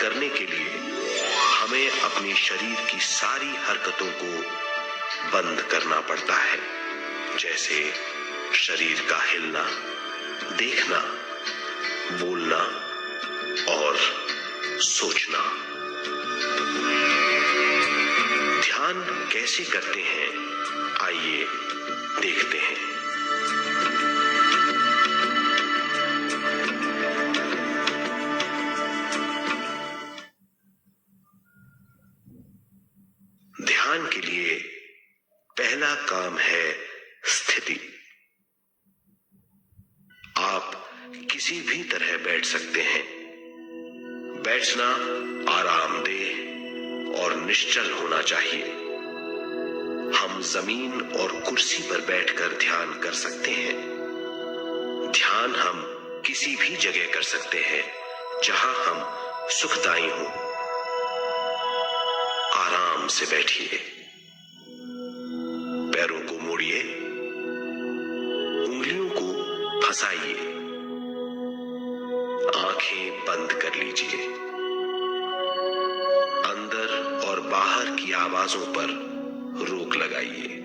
करने के लिए हमें अपने शरीर की सारी हरकतों को बंद करना पड़ता है, जैसे शरीर का हिलना, देखना, बोलना और सोचना। ध्यान कैसे करते हैं, आइए देखते हैं। ध्यान के लिए पहला काम है स्थिति। आप किसी भी तरह बैठ सकते हैं। बैठना आरामदेह और निश्चल होना चाहिए। हम जमीन और कुर्सी पर बैठकर ध्यान कर सकते हैं। ध्यान हम किसी भी जगह कर सकते हैं जहां हम सुखदायी हों। आराम से बैठिए, पैरों को मोड़िए, उंगलियों को फंसाइए, आंखें बंद कर लीजिए। अंदर और बाहर की आवाजों पर रोक लगाइए।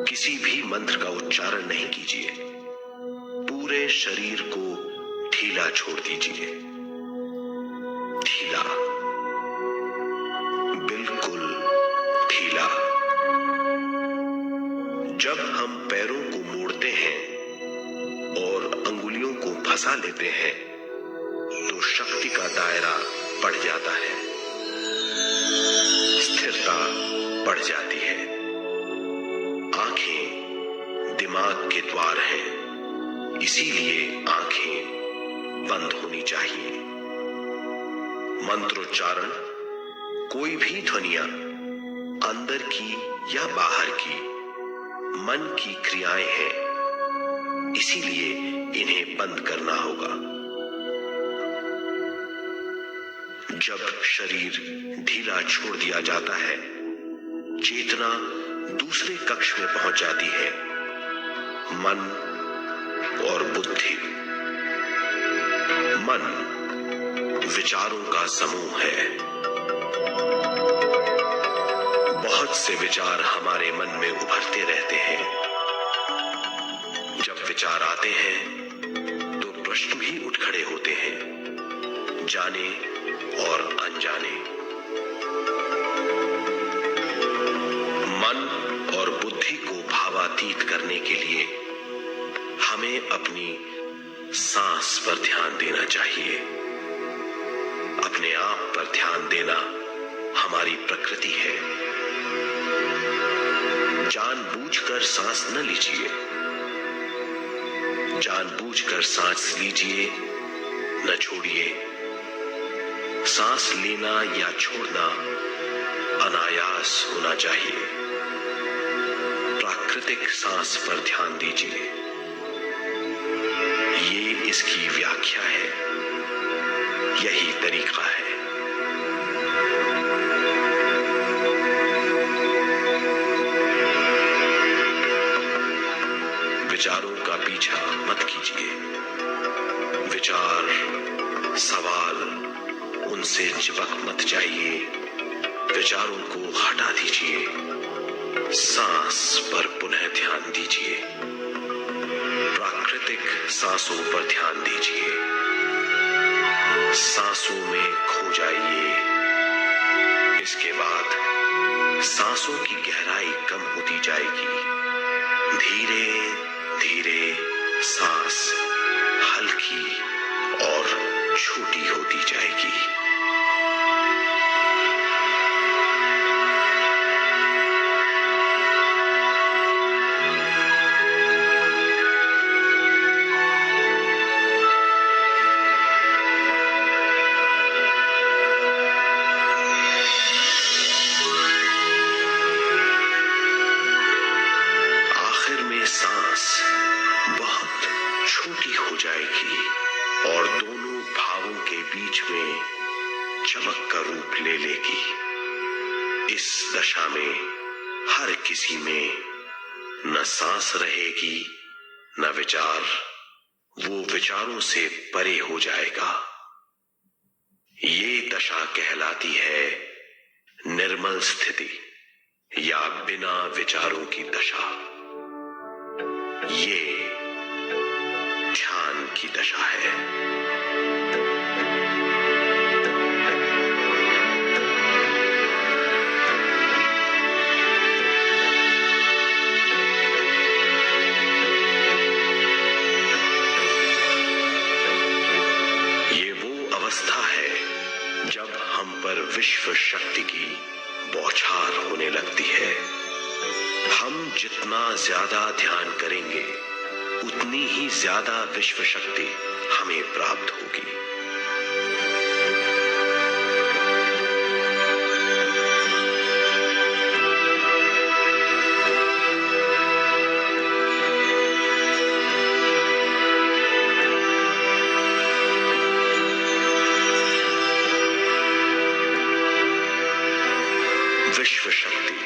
किसी भी मंत्र का उच्चारण नहीं कीजिए। पूरे शरीर को ढीला छोड़ दीजिए। ढीला, बिल्कुल ढीला। जब हम पैरों को मोड़ते हैं और अंगुलियों को फंसा लेते हैं तो शक्ति का दायरा बढ़ जाता है, स्थिरता बढ़ जाती है। आंखें दिमाग के द्वार हैं, इसीलिए आंखें बंद होनी चाहिए। मंत्रोच्चारण, कोई भी ध्वनियां अंदर की या बाहर की मन की क्रियाएं हैं, इसीलिए इन्हें बंद करना होगा। जब शरीर ढीला छोड़ दिया जाता है, चेतना दूसरे कक्ष में पहुंच जाती है। मन और बुद्धि। मन विचारों का समूह है। बहुत से विचार हमारे मन में उभरते रहते हैं। जब विचार आते हैं तो प्रश्न भी उठ खड़े होते हैं, जाने और अनजाने। मन और बुद्धि को भावातीत करने के लिए हमें अपनी सांस पर ध्यान देना चाहिए। अपने आप पर ध्यान देना हमारी प्रकृति है। जानबूझकर सांस न लीजिए। जानबूझकर सांस लीजिए, न छोड़िए। सांस लेना या छोड़ना अनायास होना चाहिए। प्राकृतिक सांस पर ध्यान दीजिए। ये इसकी व्याख्या है, यही तरीका है। विचारों का पीछा मत कीजिए। विचार, सवाल, उनसे चिपक मत जाइए। विचारों को हटा दीजिए। सांस पर पुनः ध्यान दीजिए। प्राकृतिक सांसों पर ध्यान दीजिए। सांसों में खो जाइए। इसके बाद सांसों की गहराई कम होती जाएगी। धीरे धीरे सांस हल्की और छोटी होती जाएगी। आखिर में सांस बहुत छोटी हो जाएगी और दोनों भावों के बीच में चमक का रूप ले लेगी। इस दशा में हर किसी में न सांस रहेगी न विचार। वो विचारों से परे हो जाएगा। ये दशा कहलाती है निर्मल स्थिति या बिना विचारों की दशा। ये ध्यान की दशा है। ये वो अवस्था है जब हम पर विश्व शक्ति की बौछार होने लगती है। हम जितना ज्यादा ध्यान करेंगे उतनी ही ज्यादा विश्व शक्ति हमें प्राप्त होगी। विश्व शक्ति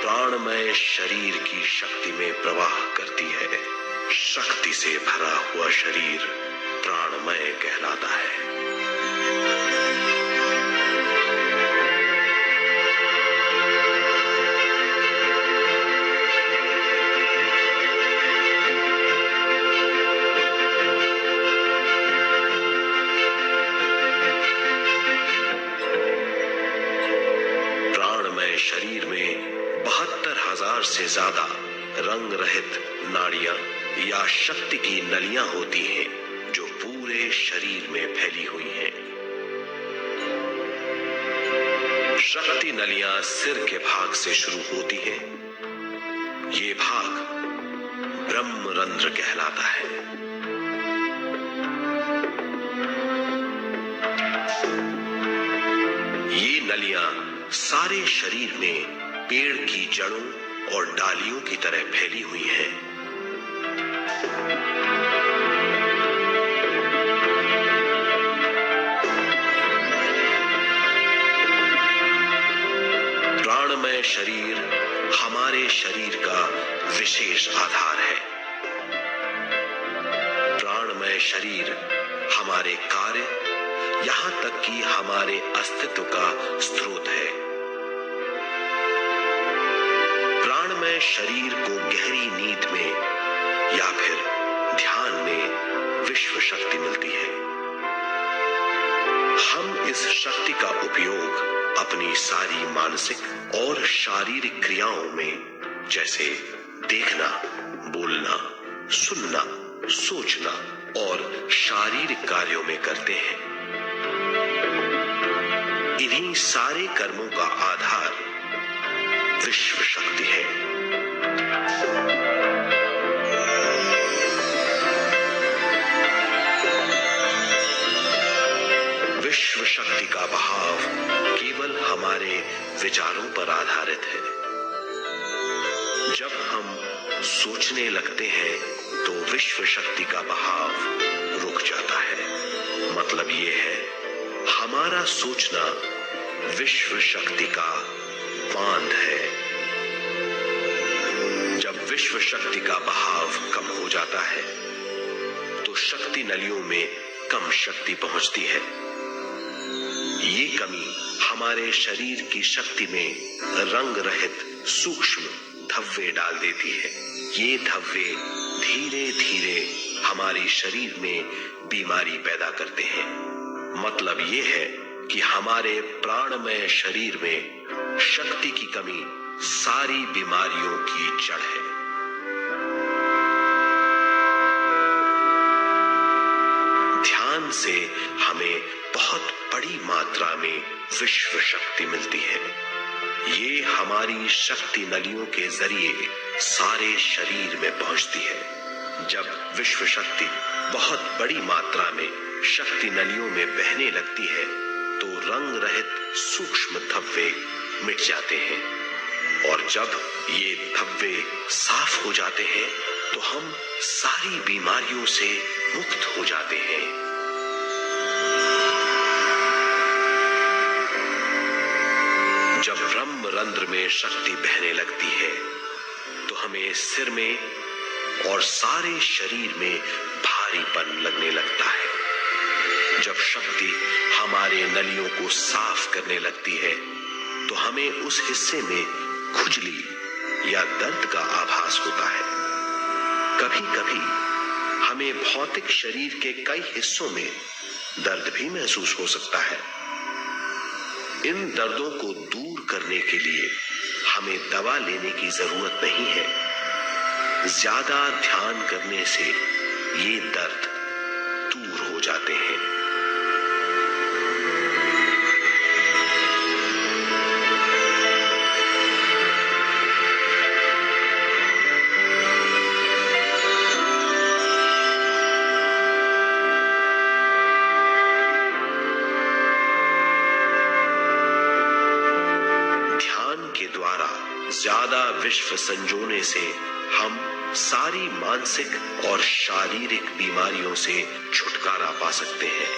प्राणमय शरीर की शक्ति में प्रवाह करती है। शक्ति से भरा हुआ शरीर प्राणमय कहलाता है। प्राणमय शरीर में 72,000 से ज्यादा रंग रहित नाड़ियां या शक्ति की नलियां होती हैं जो पूरे शरीर में फैली हुई हैं। शक्ति नलियां सिर के भाग से शुरू होती हैं। ये भाग ब्रह्मरंध्र कहलाता है। ये नलियां सारे शरीर में पेड़ की जड़ों और डालियों की तरह फैली हुई हैं। प्राणमय शरीर हमारे शरीर का विशेष आधार है। प्राणमय शरीर हमारे कार्य, यहां तक कि हमारे अस्तित्व का स्रोत है। प्राणमय शरीर को गहरी नींद में या फिर ध्यान में विश्व शक्ति मिलती है। हम इस शक्ति का उपयोग अपनी सारी मानसिक और शारीरिक क्रियाओं में, जैसे देखना, बोलना, सुनना, सोचना और शारीरिक कार्यों में करते हैं। इन्हीं सारे कर्मों का आधार विश्व शक्ति है। विश्व शक्ति का बहाव केवल हमारे विचारों पर आधारित है। जब हम सोचने लगते हैं तो विश्व शक्ति का बहाव रुक जाता है। मतलब ये है, हमारा सोचना विश्व शक्ति का बांध है। जब विश्व शक्ति का बहाव कम हो जाता है तो शक्ति नलियों में कम शक्ति पहुंचती है। ये कमी हमारे शरीर की शक्ति में रंग रहित सूक्ष्म धब्बे डाल देती है। ये धब्बे धीरे धीरे हमारे शरीर में बीमारी पैदा करते हैं। मतलब ये है कि हमारे प्राणमय शरीर में शक्ति की कमी सारी बीमारियों की जड़ है। ध्यान से हमें बहुत बड़ी मात्रा में विश्व शक्ति मिलती है। ये हमारी शक्ति नलियों के जरिए सारे शरीर में पहुंचती है। जब विश्व शक्ति बहुत बड़ी मात्रा में शक्ति नलियों में बहने लगती है तो रंग रहित सूक्ष्म धब्बे मिट जाते हैं, और जब ये धब्बे साफ हो जाते हैं तो हम सारी बीमारियों से मुक्त हो जाते हैं। जब ब्रह्मरंध्र में शक्ति बहने लगती है तो हमें सिर में और सारे शरीर में भारीपन लगने लगता है। जब शक्ति हमारे नलियों को साफ करने लगती है तो हमें उस हिस्से में खुजली या दर्द का आभास होता है। कभी कभी हमें भौतिक शरीर के कई हिस्सों में दर्द भी महसूस हो सकता है। इन दर्दों को दूर करने के लिए हमें दवा लेने की जरूरत नहीं है। ज्यादा ध्यान करने से ये दर्द दूर हो जाते हैं। ध्यान के द्वारा ज्यादा विश्व संजोने से हम सारी मानसिक और शारीरिक बीमारियों से छुटकारा पा सकते हैं।